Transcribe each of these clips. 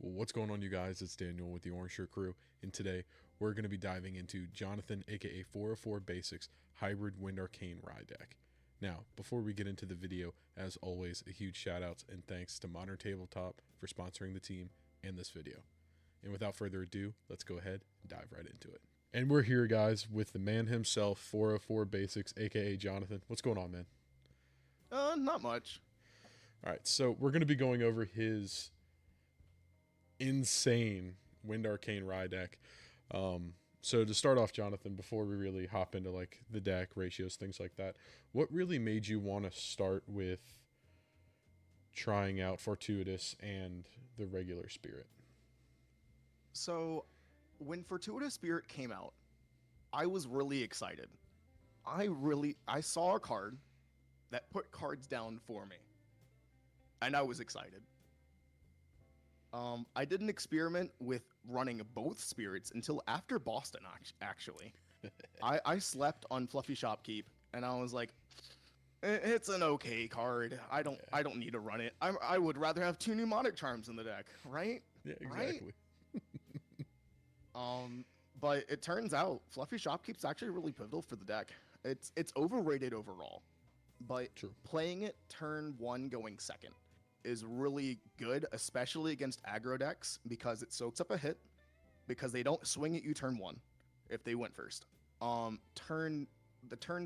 What's going on, you guys? It's Daniel with the Orange Shirt Crew, and today we're going to be diving into Jonathan, aka 404 Basics Hybrid Wind Arcane Rye Deck. Now, before we get into the video, as always, a huge shout outs and thanks to Modern Tabletop for sponsoring the team and this video. And without further ado, let's go ahead and dive right into it. And we're here, guys, with the man himself, 404 Basics, aka Jonathan. What's going on, man? Not much. All right, so we're going to be going over his insane Wind Arcane Rye deck. So to start off, Jonathan, before we really hop into like the deck ratios, things like that, what really made you want to start with trying out Fortuitous and the regular Spirit? So, when Fortuitous Spirit came out, I was really excited. I saw a card that put cards down for me, and I was excited. I did an experiment with running both spirits until after Boston, actually. I slept on Fluffy Shopkeep, and I was like, It's an okay card. I don't need to run it. I would rather have two Mnemonic Charms in the deck, right? Yeah, Right? exactly. But it turns out Fluffy Shopkeep's actually really pivotal for the deck. It's overrated overall, but True. playing it turn one going second is really good, especially against aggro decks because it soaks up a hit because they don't swing at you turn one if they went first. Turn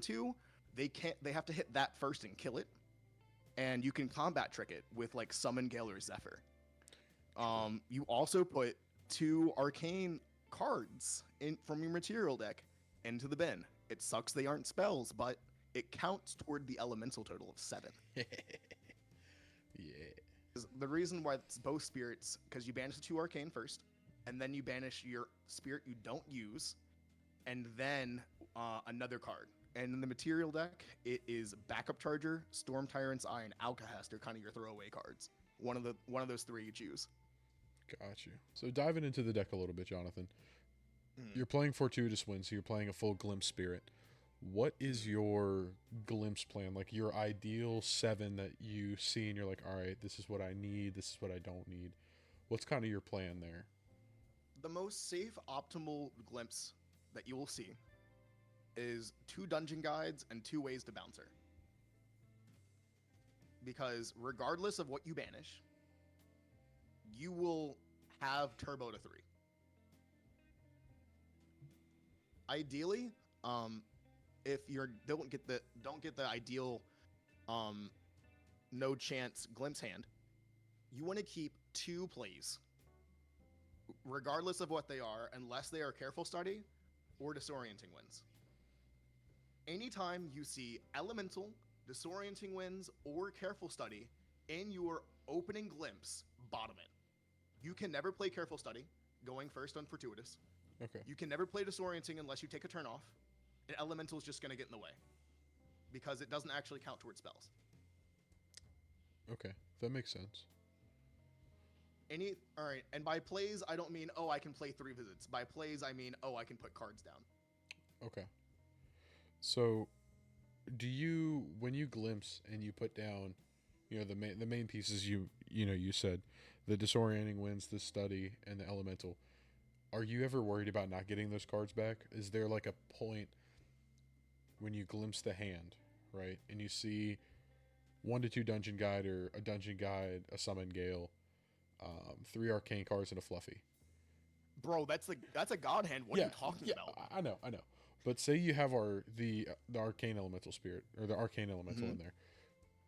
two, they have to hit that first and kill it, and you can combat trick it with like Summon Gale or Zephyr. You also put two arcane cards from your material deck into the bin. It sucks they aren't spells, but it counts toward the elemental total of 7. Yeah. The reason why it's both spirits, because you banish the two arcane first, and then you banish your spirit you don't use, and then another card. And in the material deck, it is Backup Charger, Storm Tyrant's Eye, and Alcahest are kind of your throwaway cards. One of those three you choose. Got you. So diving into the deck a little bit, Jonathan. You're playing Fortuitous Wind, so you're playing a full Glimpse Spirit. What is your Glimpse plan? Like your ideal 7 that you see and you're like, all right, this is what I need, this is what I don't need. What's kind of your plan there? The most safe, optimal glimpse that you will see is 2 dungeon guides and 2 ways to bouncer. Because regardless of what you banish, you will have turbo to 3. Ideally, if you don't get the ideal no chance glimpse hand, you want to keep 2 plays, regardless of what they are, unless they are careful study or disorienting winds. Anytime you see elemental, disorienting winds, or careful study in your opening glimpse, bottom it. You can never play careful study going first on Fortuitous. Okay. You can never play disorienting unless you take a turn off. And elemental is just going to get in the way because it doesn't actually count towards spells. Okay. That makes sense. All right, and by plays I don't mean I can play 3 visits. By plays I mean I can put cards down. Okay. So do you, when you glimpse and you put down, the main pieces you said, the disorienting winds, the study, and the elemental, are you ever worried about not getting those cards back? Is there like a point when you glimpse the hand, right, and you see 1 to 2 dungeon guide or a dungeon guide, a summon gale, 3 arcane cards, and a fluffy? Bro, that's a god hand. What are you talking about? I know. But say you have the arcane elemental spirit or the arcane elemental in there.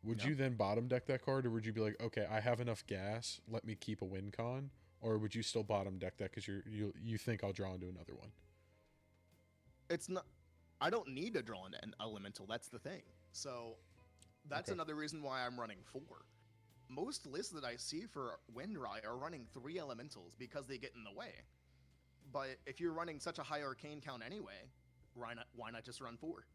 Would you then bottom deck that card, or would you be like, okay, I have enough gas, let me keep a win con, or would you still bottom deck that because you think I'll draw into another one? It's not. I don't need to draw into an elemental. That's the thing. So that's another reason why I'm running 4. Most lists that I see for Windrye are running 3 elementals because they get in the way. But if you're running such a high arcane count anyway, why not just run 4?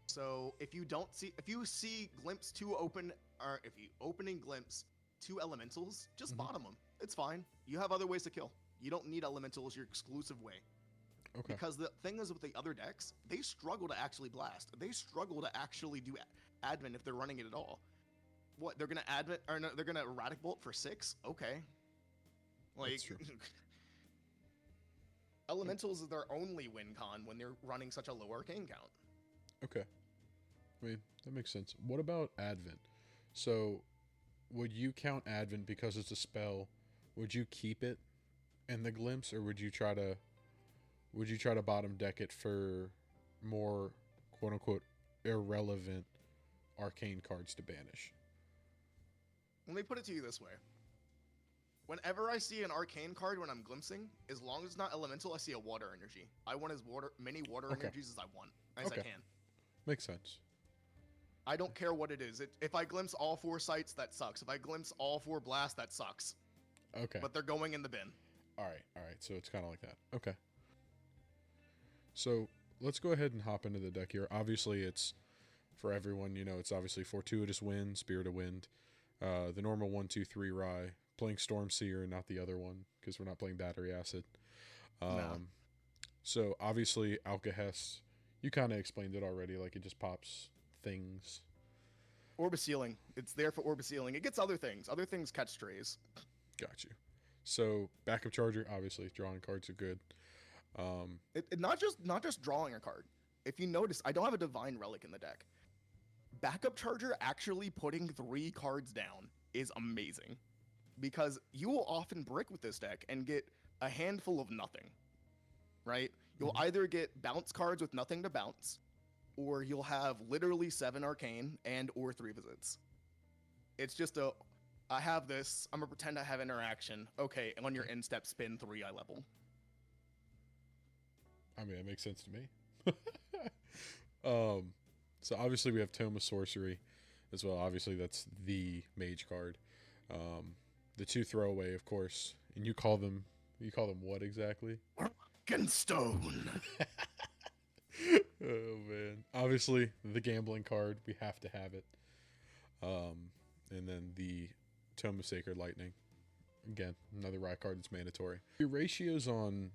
So if you see glimpse 2 open, or if you opening glimpse 2 elementals, just bottom them. It's fine. You have other ways to kill. You don't need elementals your exclusive way. Okay. Because the thing is with the other decks, they struggle to actually blast. They struggle to actually do admin if they're running it at all. What, they're gonna admin, or no, they're gonna erratic bolt for 6? Okay. Like, That's true. elementals is their only win con when they're running such a low arcane count. Okay. I mean, that makes sense. What about Advent? So, would you count Advent because it's a spell? Would you keep it in the glimpse, or would you try to bottom deck it for more quote unquote irrelevant arcane cards to banish? Let me put it to you this way. Whenever I see an arcane card when I'm glimpsing, as long as it's not elemental, I see a water energy. I want as many water Okay. energies as I Okay. can. Makes sense. I don't care what it is. If I glimpse all 4 sights, that sucks. If I glimpse all 4 blasts, that sucks. Okay. But they're going in the bin. All right. All right. So it's kind of like that. Okay. So let's go ahead and hop into the deck here. Obviously, it's for everyone. It's obviously Fortuitous Wind, Spirit of Wind, the normal 1, 2, 3 Rye, playing Storm Seer, not the other one because we're not playing Battery Acid. No. So obviously, Alcahest, you kind of explained it already. Like it just pops things. Orbisealing. It's there for Orbisealing. It gets other things. Other things catch strays. Got you. So backup charger, obviously, drawing cards are good. Not just drawing a card. If you notice, I don't have a Divine Relic in the deck. Backup charger actually putting 3 cards down is amazing. Because you will often brick with this deck and get a handful of nothing. Right? You'll either get bounce cards with nothing to bounce, or you'll have literally 7 arcane and or 3 visits. It's just I have this, I'm gonna pretend I have interaction. Okay, and on your end step, spin 3, I level. I mean, it makes sense to me. So obviously we have Tome of Sorcery as well. Obviously that's the mage card. The 2 throwaway, of course, and you call them what exactly? Stone. Oh man! Obviously the gambling card, we have to have it. And then the Tome of Sacred Lightning. Again, another Rye card that's mandatory. Your ratios on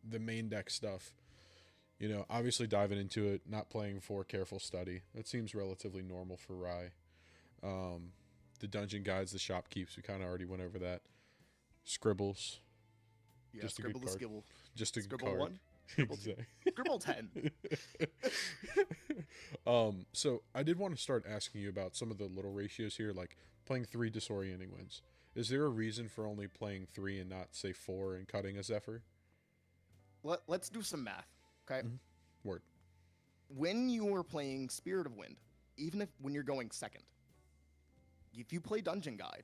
the main deck stuff, obviously diving into it, not playing for careful study. That seems relatively normal for Rye. The dungeon guides, the shopkeeps, we kind of already went over that. Scribbles, Yeah, just a scribble good the card. skibble. Just a Scribble card. 1, scribble 2, scribble 10. So I did want to start asking you about some of the little ratios here, like playing 3 disorienting winds. Is there a reason for only playing 3 and not say 4 and cutting a Zephyr? Let's do some math, okay? Word. When you are playing Spirit of Wind, even when you're going second, if you play Dungeon Guide,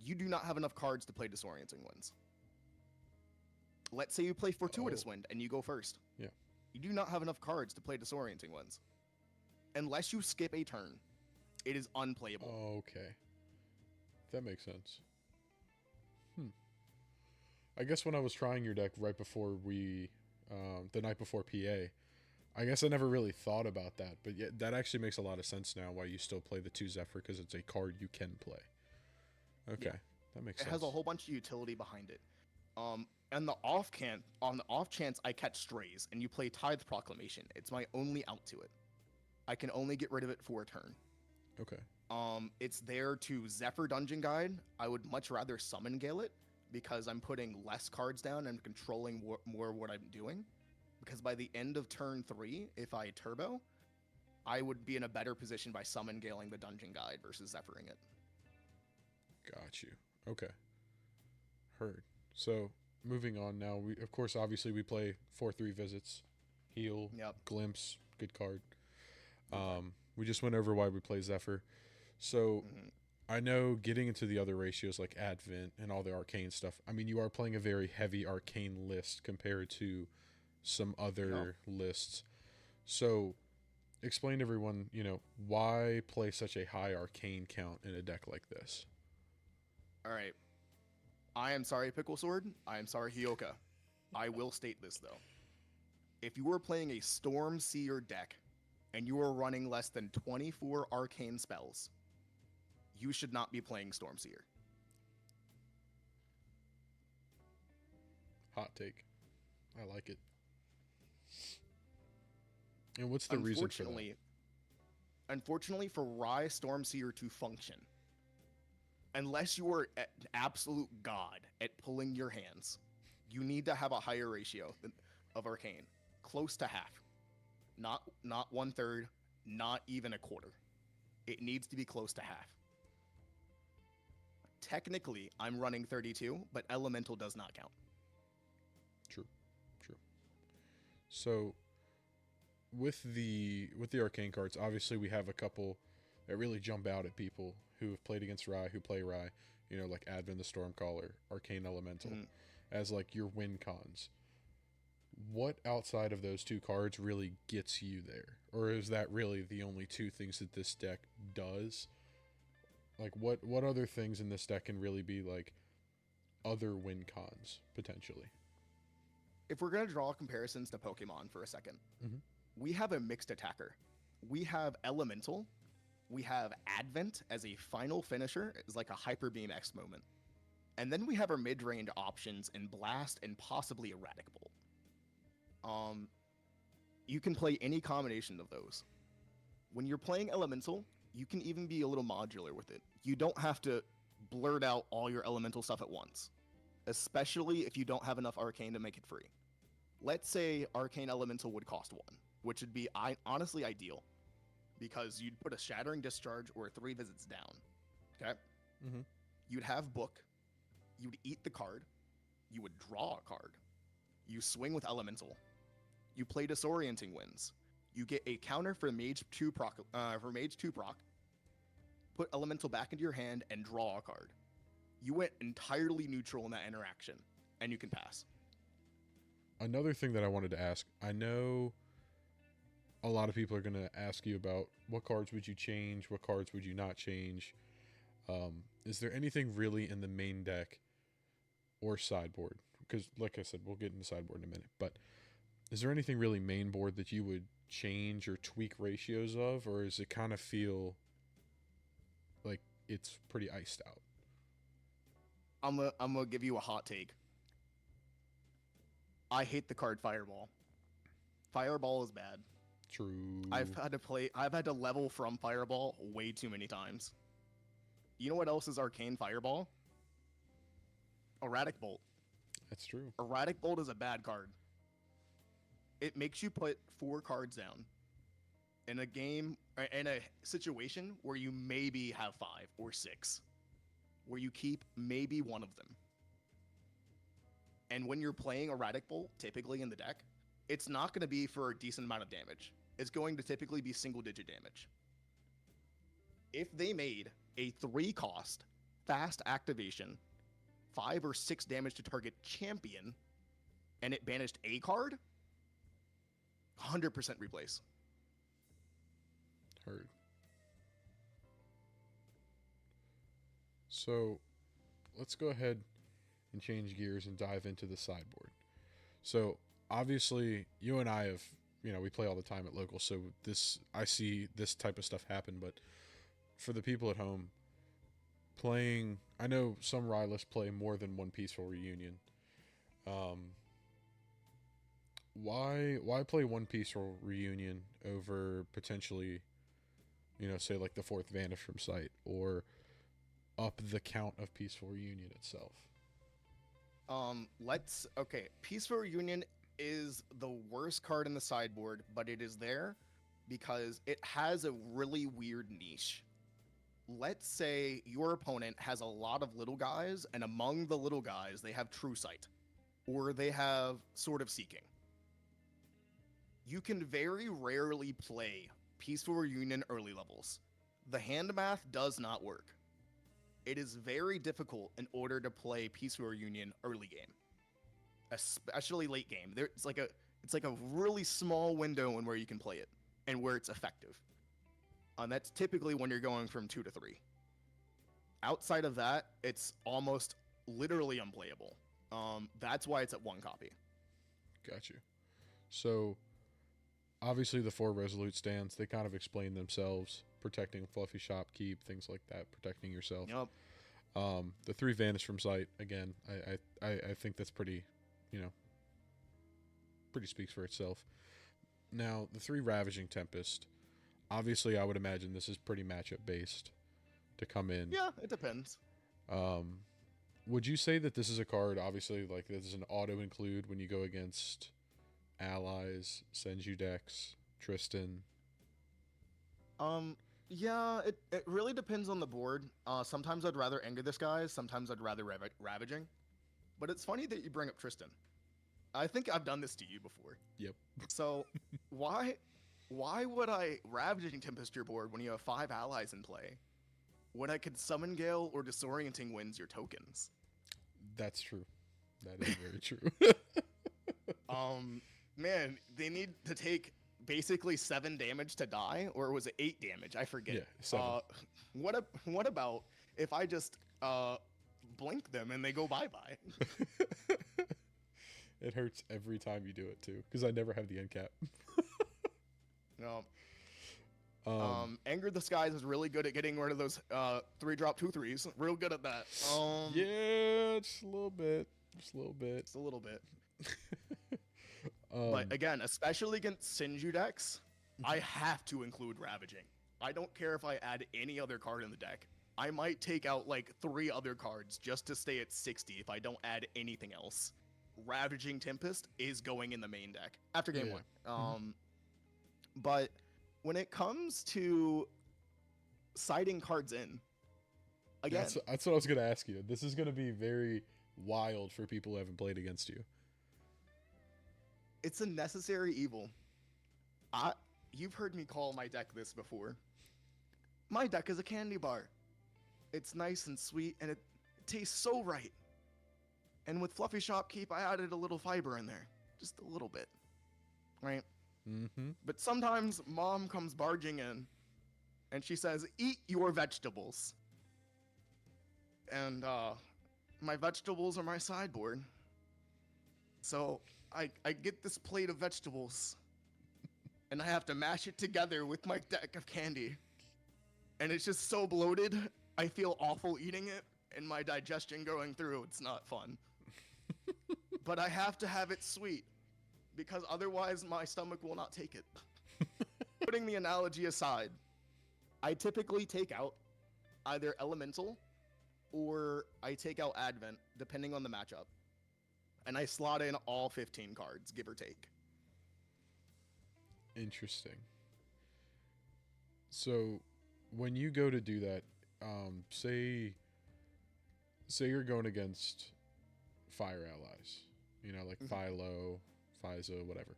you do not have enough cards to play Disorienting Winds. Let's say you play Fortuitous Wind and you go first. Yeah. You do not have enough cards to play Disorienting Winds. Unless you skip a turn, it is unplayable. Okay. That makes sense. I guess when I was trying your deck right before the night before PA, I guess I never really thought about that. But yeah, that actually makes a lot of sense now why you still play the 2 Zephyr, because it's a card you can play. Okay. Yeah. That makes sense. It has a whole bunch of utility behind it. And on the off chance I catch strays and you play Tithe Proclamation, it's my only out to it. I can only get rid of it for a turn. Okay. It's there to Zephyr Dungeon Guide. I would much rather Summon Gale it because I'm putting less cards down and controlling more what I'm doing. Because by the end of turn 3, if I turbo, I would be in a better position by Summon Galing the Dungeon Guide versus Zephyring it. Got you. Okay. Heard. So moving on now, we of course obviously we play 4/3 visits, heal, glimpse, good card. We just went over why we play Zephyr. So I know getting into the other ratios like Advent and all the arcane stuff, I mean, you are playing a very heavy arcane list compared to some other lists. So explain to everyone, why play such a high arcane count in a deck like this? All right. I am sorry, Pickle Sword. I am sorry, Hyoka. I will state this, though. If you are playing a Storm Seer deck and you are running less than 24 arcane spells, you should not be playing Storm Seer. Hot take. I like it. And what's the reason for that? Unfortunately, for Rye Storm Seer to function, unless you are an absolute god at pulling your hands, you need to have a higher ratio of arcane, close to half, not 1/3, not even a quarter. It needs to be close to half. Technically, I'm running 32, but elemental does not count. True. True. So with the arcane cards, obviously we have a couple that really jump out at people who have played against Rye, who play Rye. You know, like Advent the Stormcaller, Arcane Elemental, as like your win cons. What outside of those two cards really gets you there, or is that really the only two things that this deck does? Like, what other things in this deck can really be like other win cons potentially? If we're going to draw comparisons to Pokemon for a 2nd, Mm-hmm. we have a mixed attacker. We have Elemental. We have Advent as a final finisher, as like a Hyper Beam X moment. And then we have our mid-range options in Blast and possibly Erratic Bolt. You can play any combination of those. When you're playing Elemental, you can even be a little modular with it. You don't have to blurt out all your Elemental stuff at once, especially if you don't have enough Arcane to make it free. Let's say Arcane Elemental would cost 1, which would be honestly ideal, because you'd put a Shattering Discharge or 3 visits down. Okay? Mm-hmm. You'd have Book. You'd eat the card. You would draw a card. You swing with Elemental. You play Disorienting Winds. You get a counter for Mage 2 proc. Put Elemental back into your hand and draw a card. You went entirely neutral in that interaction, and you can pass. Another thing that I wanted to ask, I know a lot of people are going to ask you about what cards would you change, what cards would you not change. Is there anything really in the main deck or sideboard? Because, like I said, we'll get into sideboard in a minute. But is there anything really main board that you would change or tweak ratios of, or does it kind of feel like it's pretty iced out? I'm gonna give you a hot take. I hate the card Fireball. Fireball is bad. True. I've had to level from Fireball way too many times. You know what else is Arcane Fireball? Erratic Bolt. That's true. Erratic Bolt is a bad card. It makes you put 4 cards down in a game, in a situation where you maybe have 5 or 6, where you keep maybe one of them. And when you're playing Erratic Bolt, typically in the deck, it's not going to be for a decent amount of damage. It's going to typically be single-digit damage. If they made a 3-cost, fast activation, 5 or 6 damage to target champion, and it banished a card, 100% replace. Heard. So let's go ahead and change gears and dive into the sideboard. So obviously you and I have, we play all the time at local, so I see this type of stuff happen. But for the people at home playing, I know some Ryless play more than one Peaceful Reunion. Why play one Peaceful Reunion over potentially, say like the 4th Vanish from Sight, or up the count of Peaceful Reunion itself? Peaceful Reunion is the worst card in the sideboard, but it is there because it has a really weird niche. Let's say your opponent has a lot of little guys, and among the little guys, they have True Sight, or they have Sword of Seeking. You can very rarely play Peaceful Reunion early levels. The hand math does not work. It is very difficult in order to play Peaceful Reunion early game, especially late game. It's like a really small window in where you can play it and where it's effective. And that's typically when you're going from 2 to 3. Outside of that, it's almost literally unplayable. That's why it's at 1 copy. Got you. So obviously the 4 Resolute stands, they kind of explain themselves: protecting Fluffy Shopkeep, things like that, protecting yourself. Yep. The 3 Vanish from Sight, again, I think that's pretty speaks for itself. Now, the 3 Ravaging Tempest, obviously I would imagine this is pretty matchup based to come in. Yeah, it depends. Um, would you say that this is a card, obviously, like this is an auto include when you go against allies, Senju decks, Tristan? Um, yeah, it really depends on the board. Sometimes I'd rather anger this guy. Sometimes I'd rather ravaging. But it's funny that you bring up Tristan. I think I've done this to you before. Yep. So why why would I ravaging tempest your board when you have 5 allies in play? When I could summon Gale or disorienting winds your tokens. That's true. That is very true. Man, they need to take basically 7 damage to die, or was it 8 damage? I forget. Yeah, 7. What about if I just blink them and they go bye bye? It hurts every time you do it too, because I never have the end cap. No. Anger the Skies is really good at getting rid of those 3-drop 2/3s. Real good at that. Yeah, just a little bit. Just a little bit. Just a little bit. But again, especially against Senju decks, I have to include Ravaging. I don't care if I add any other card in the deck. I might take out like 3 other cards just to stay at 60 if I don't add anything else. Ravaging Tempest is going in the main deck after game 1. But when it comes to siding cards in, again, that's what I was going to ask you. This is going to be very wild for people who haven't played against you. it's a necessary evil. You've heard me call my deck this before. My deck is a candy bar. It's nice and sweet, and it tastes so right. And with Fluffy Shopkeep, I added a little fiber in there. Just a little bit. Right? Mm-hmm. But sometimes Mom comes barging in, and she says, "Eat your vegetables." And my vegetables are my sideboard. So I get this plate of vegetables, and I have to mash it together with my deck of candy. And it's just so bloated, I feel awful eating it, and my digestion going through, it's not fun. But I have to have it sweet, because otherwise my stomach will not take it. Putting the analogy aside, I typically take out either Elemental or I take out Advent, depending on the matchup. And I slot in all 15 cards, give or take. Interesting. So, when you go to do that, say you're going against fire allies, you know, like Philo, Physo, whatever.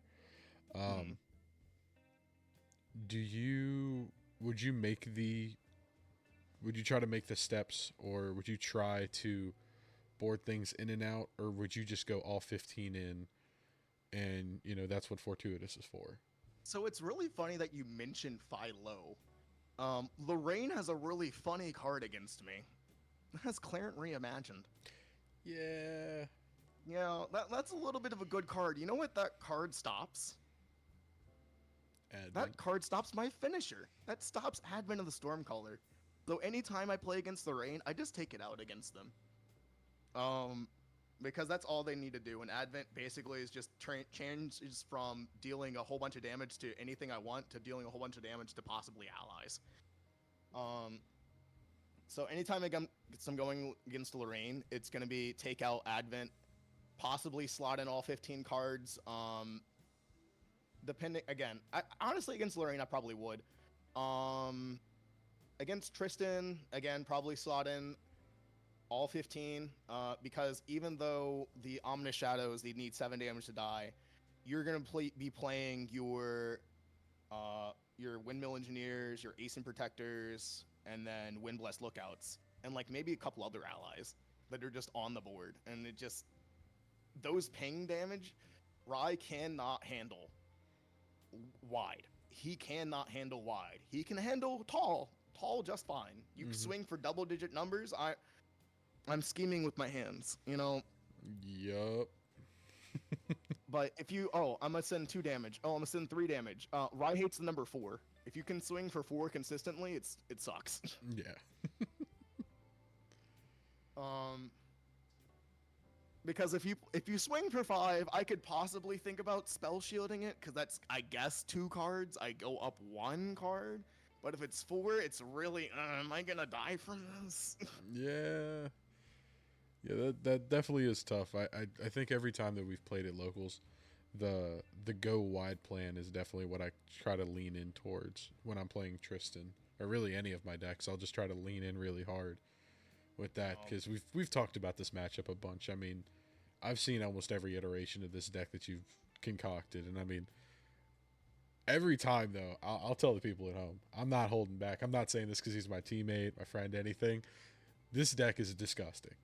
Would you try to make the steps, or would you try to board things in and out, or would you just go all 15 in, and, you know, that's what Fortuitous is for? So it's really funny that you mentioned Philo. Lorraine has a really funny card against me. It has Clarent Reimagined. Yeah. Yeah, that's a little bit of a good card. You know what that card stops? Advent. That card stops my finisher. That stops Advent of the Stormcaller. So anytime I play against Lorraine, I just take it out against them. Because that's all they need to do. And Advent basically is just changes from dealing a whole bunch of damage to anything I want to dealing a whole bunch of damage to possibly allies. So anytime I'm going against Lorraine, it's going to be take out Advent, possibly slot in all 15 cards. Depending, again, honestly against Lorraine, I probably would. Against Tristan, again, probably slot in all 15, because even though the Ominous Shadows, they need 7 damage to die, you're going to be playing your Windmill Engineers, your Ace and Protectors, and then Windblessed Lookouts, and like maybe a couple other allies that are just on the board. And it just, those ping damage, Rai cannot handle wide. He cannot handle wide. He can handle tall just fine. You swing for double-digit numbers. I'm scheming with my hands, you know. Yup. But if you, I'm gonna send 2 damage. I'm gonna send 3 damage. Rai hates the number 4. If you can swing for 4 consistently, it sucks. Yeah. Because if you swing for 5, I could possibly think about spell shielding it, because that's, I guess, 2 cards. I go up 1 card. But if it's 4, it's really, am I gonna die from this? Yeah. Yeah, that definitely is tough. I think every time that we've played at locals, the go wide plan is definitely what I try to lean in towards when I'm playing Tristan or really any of my decks. I'll just try to lean in really hard with that Um, because we've talked about this matchup a bunch. I mean, I've seen almost every iteration of this deck that you've concocted, and I mean, every time though, I'll tell the people at home, I'm not holding back. I'm not saying this because he's my teammate, my friend, anything. This deck is disgusting.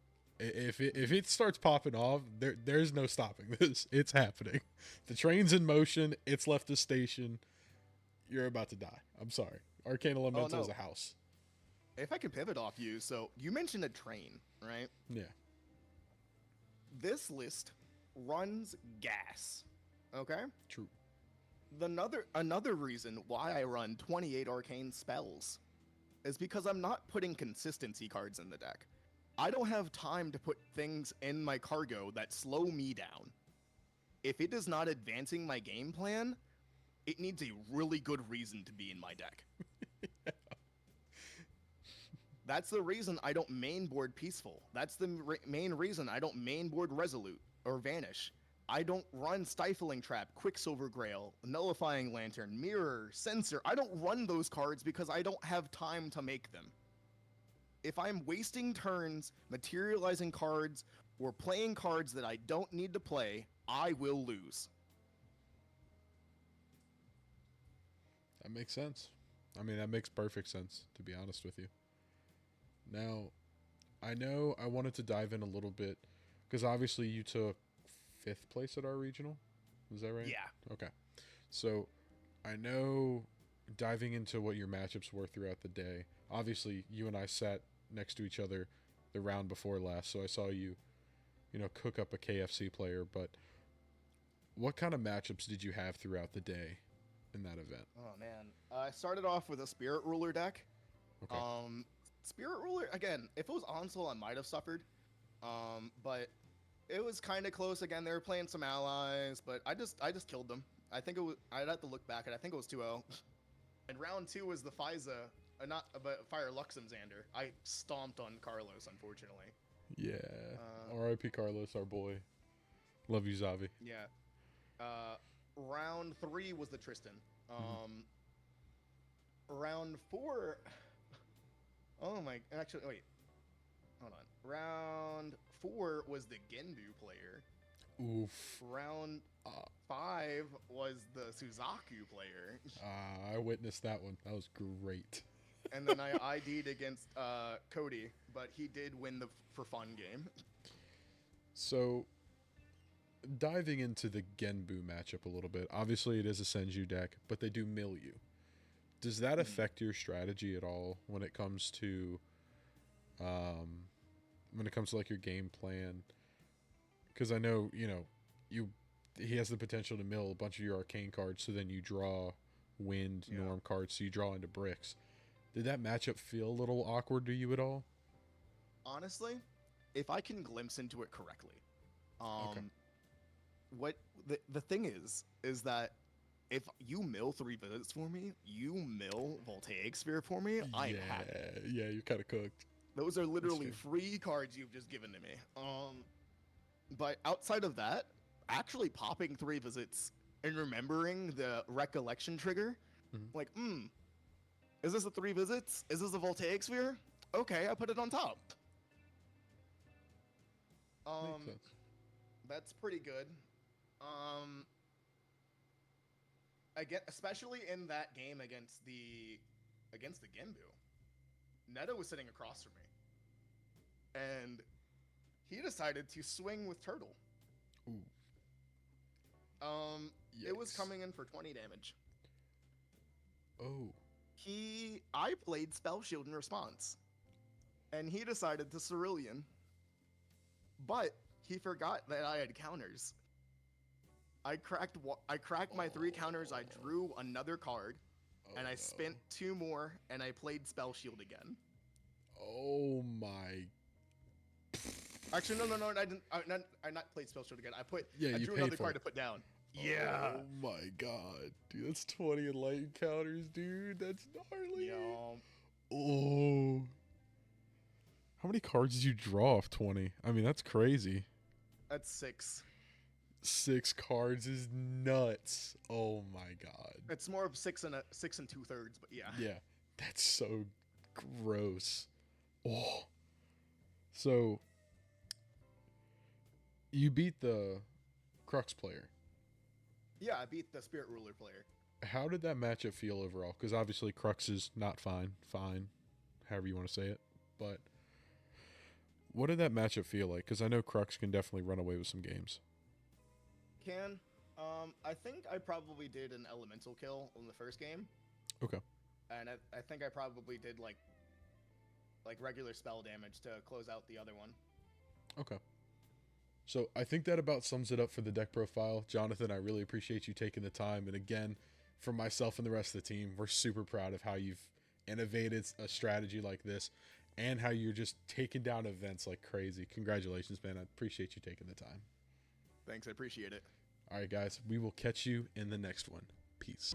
If it starts popping off, there's no stopping this. It's happening. The train's in motion. It's left the station. You're about to die. I'm sorry. Arcane oh Elemental is no, a house. if I can pivot off you, so you mentioned a train, right? Yeah. This list runs gas. Okay. True. Another reason why I run 28 arcane spells is because I'm not putting consistency cards in the deck. I don't have time to put things in my cargo that slow me down. If it is not advancing my game plan, it needs a really good reason to be in my deck. That's the reason I don't main board Peaceful. That's the main reason I don't main board Resolute or Vanish. I don't run Stifling Trap, Quicksilver Grail, Nullifying Lantern, Mirror, Censor. I don't run those cards because I don't have time to make them. If I'm wasting turns, materializing cards, or playing cards that I don't need to play, I will lose. That makes sense. I mean, that makes perfect sense, to be honest with you. Now, I know I wanted to dive in a little bit because obviously you took fifth place at our regional. Is that right? Yeah. Okay. So I know diving into what your matchups were throughout the day. Obviously, you and I sat next to each other the round before last, so I saw you, cook up a KFC player. But what kind of matchups did you have throughout the day in that event? Oh man. I started off with a Spirit Ruler deck. Okay. Spirit Ruler again. If it was Onsel, I might have suffered. But it was kind of close again. They were playing some allies, but I just killed them. I think it was. I'd have to look back, and I think it was 2-0. And round two was the Fiza, not but Fire Luxem Xander. I stomped on Carlos, unfortunately. Yeah. Uh, R.I.P. Carlos, our boy. Love you, Zavi. yeah. Round three was the Tristan. Round four. Oh my! Actually, wait. Hold on. Round four was the Genbu player. Oof. Round Uh, five was the Suzaku player. I witnessed that one. That was great. And then I ID'd against Cody, but he did win the for fun game. So, diving into the Genbu matchup a little bit. Obviously, it is a Senju deck, but they do mill you. Does that affect your strategy at all when it comes to, like your game plan? Because I know he has the potential to mill a bunch of your arcane cards, so then you draw wind norm cards, so you draw into bricks. Did that matchup feel a little awkward to you at all? Honestly, if I can glimpse into it correctly, Okay. what the thing is that if you mill 3 visits for me, you mill Voltaic Sphere for me, I'm happy. Yeah, you're kind of cooked. Those are literally fair. free cards you've just given to me. But outside of that, actually popping 3 visits and remembering the recollection trigger, Mhm. like, is this a 3 visits? Is this a Voltaic Sphere? Okay, I put it on top. Makes sense. That's pretty good. Again, especially in that game against the Genbu, Neto was sitting across from me, and he decided to swing with Turtle. Ooh, It was yikes. coming in for 20 damage. Oh, I played Spell Shield in response, and he decided to Cerulean, but he forgot that I had counters. I cracked my 3 counters. I drew another card, and I spent no. 2 more, and I played Spell Shield again. Oh my. Actually, no, I didn't. I not played Spell Shield again. Yeah, I you drew paid another for card it. to put down. Yeah. Oh my god, dude, that's 20 enlightened counters, dude. That's gnarly. Yo. Oh, How many cards did you draw off 20? I mean, that's crazy. That's 6. 6 cards is nuts. Oh my god. It's more of 6 and 2/3, but yeah. Yeah, that's so gross. Oh. So, you beat the Crux player. Yeah, I beat the Spirit Ruler player. How did that matchup feel overall? Because obviously Crux is not fine, however you want to say it. But what did that matchup feel like? Because I know Crux can definitely run away with some games. I think I probably did an elemental kill in the first game. Okay. And I think I probably did like regular spell damage to close out the other one. Okay. So I think that about sums it up for the deck profile. Jonathan, I really appreciate you taking the time. And again, for myself and the rest of the team, we're super proud of how you've innovated a strategy like this and how you're just taking down events like crazy. Congratulations, man. I appreciate you taking the time. Thanks, I appreciate it. All right, guys, we will catch you in the next one. Peace.